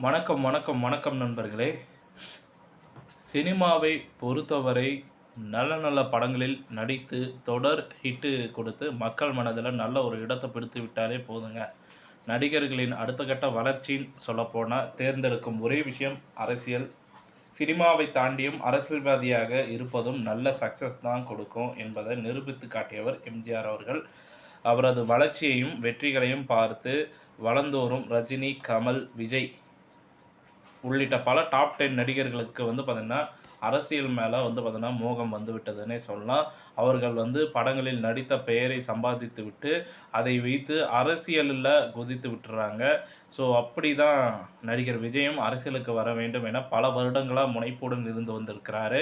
வணக்கம் வணக்கம் வணக்கம் நண்பர்களே. சினிமாவை பொறுத்தவரை நல்ல நல்ல படங்களில் நடித்து தொடர் ஹிட்டு கொடுத்து மக்கள் மனதில் நல்ல ஒரு இடத்தை பிடித்து விட்டாலே போதுங்க. நடிகர்களின் அடுத்த கட்ட வளர்ச்சின்னு சொல்லப்போனால் தேர்ந்தெடுக்கும் ஒரே விஷயம் அரசியல். சினிமாவை தாண்டியும் அரசியல்வாதியாக இருப்பதும் நல்ல சக்ஸஸ் தான் கொடுக்கும் என்பதை நிரூபித்து காட்டியவர் எம்ஜிஆர் அவர்கள். அவரது வளர்ச்சியையும் வெற்றிகளையும் பார்த்து வளர்ந்தோறும் ரஜினி, கமல், விஜய் உள்ளிட்ட பல டாப் 10 நடிகர்களுக்கு பார்த்தீங்கன்னா, அரசியல் மேலே பார்த்தீங்கன்னா, மோகம் வந்து விட்டதுன்னே சொல்லலாம். அவர்கள் படங்களில் நடித்த பெயரை சம்பாதித்து விட்டு, அதை வைத்து அரசியலில் குதித்து விட்டுறாங்க. ஸோ, அப்படி தான் நடிகர் விஜயும் அரசியலுக்கு வர வேண்டும் என பல வருடங்களா முனைப்புடன் இருந்து வந்திருக்கிறாரு.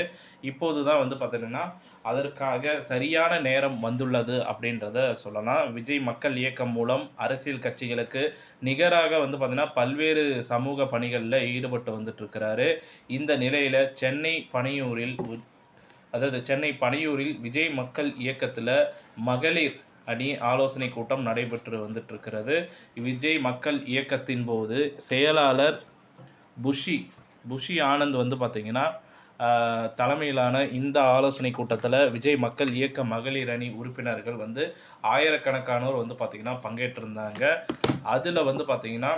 இப்போது தான் பார்த்தீங்கன்னா, அதற்காக சரியான நேரம் வந்துள்ளது அப்படின்றத சொல்லலாம். விஜய் மக்கள் இயக்கம் மூலம் அரசியல் கட்சிகளுக்கு நிகராக பார்த்தீங்கன்னா, பல்வேறு சமூக பணிகள்ல ஈடுபட்டு வந்துட்டுருக்கிறாரு. இந்த நிலையில சென்னை பனையூரில் விஜய் மக்கள் இயக்கத்தில மகளிர் அணி ஆலோசனை கூட்டம் நடைபெற்று வந்துட்டுருக்கிறது. விஜய் மக்கள் இயக்கத்தின் போது செயலாளர் புஷி ஆனந்த் பார்த்தீங்கன்னா, தலைமையிலான இந்த ஆலோசனை கூட்டத்தில் விஜய் மக்கள் இயக்க மகளிர் அணி உறுப்பினர்கள் ஆயிரக்கணக்கானோர் பார்த்தீங்கன்னா பங்கேற்றிருந்தாங்க. அதில் பார்த்தீங்கன்னா,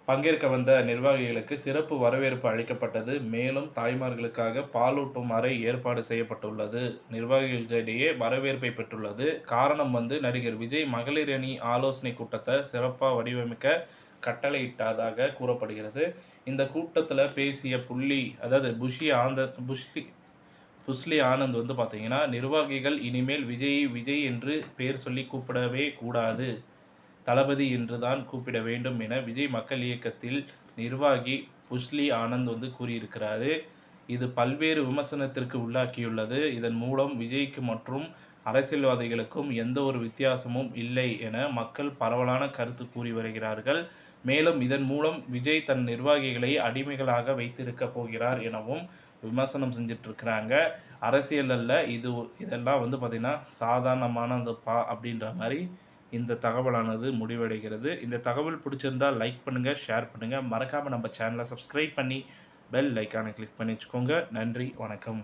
பங்கேற்க வந்த நிர்வாகிகளுக்கு சிறப்பு வரவேற்பு அளிக்கப்பட்டது. மேலும் தாய்மார்களுக்காக பாலூட்டும் அறை ஏற்பாடு செய்யப்பட்டுள்ளது. நிர்வாகிகளிடையே வரவேற்பை பெற்றுள்ளது. காரணம் நடிகர் விஜய் மகளிர் அணி ஆலோசனை கூட்டத்தை சிறப்பாக வடிவமைக்க கட்டளையிட்டதாக கூறப்படுகிறது. இந்த கூட்டத்தில் பேசிய புஷ்லி ஆனந்த் பார்த்தீங்கன்னா, நிர்வாகிகள் இனிமேல் விஜய் என்று பெயர் சொல்லி கூப்பிடவே கூடாது, தளபதி என்று தான் கூப்பிட வேண்டும் என விஜய் மக்கள் இயக்கத்தில் நிர்வாகி புஷ்லி ஆனந்த் கூறியிருக்கிறாரு. இது பல்வேறு விமர்சனத்திற்கு உள்ளாக்கியுள்ளது. இதன் மூலம் விஜய்க்கு மற்றும் அரசியல்வாதிகளுக்கும் எந்த ஒரு வித்தியாசமும் இல்லை என மக்கள் பரவலான கருத்து கூறி வருகிறார்கள். மேலும் இதன் மூலம் விஜய் தன் நிர்வாகிகளை அடிமைகளாக வைத்திருக்க போகிறார் எனவும் விமர்சனம் செஞ்சிட்ருக்கிறாங்க. அரசியல் அல்ல, இதெல்லாம் பார்த்திங்கன்னா சாதாரணமானதுப்பா அப்படின்ற மாதிரி இந்த தகவலானது முடிவடைகிறது. இந்த தகவல் பிடிச்சிருந்தால் லைக் பண்ணுங்கள், ஷேர் பண்ணுங்கள். மறக்காமல் நம்ம சேனலை சப்ஸ்கிரைப் பண்ணி பெல் ஐக்கானை கிளிக் பண்ணி வச்சுக்கோங்க. நன்றி, வணக்கம்.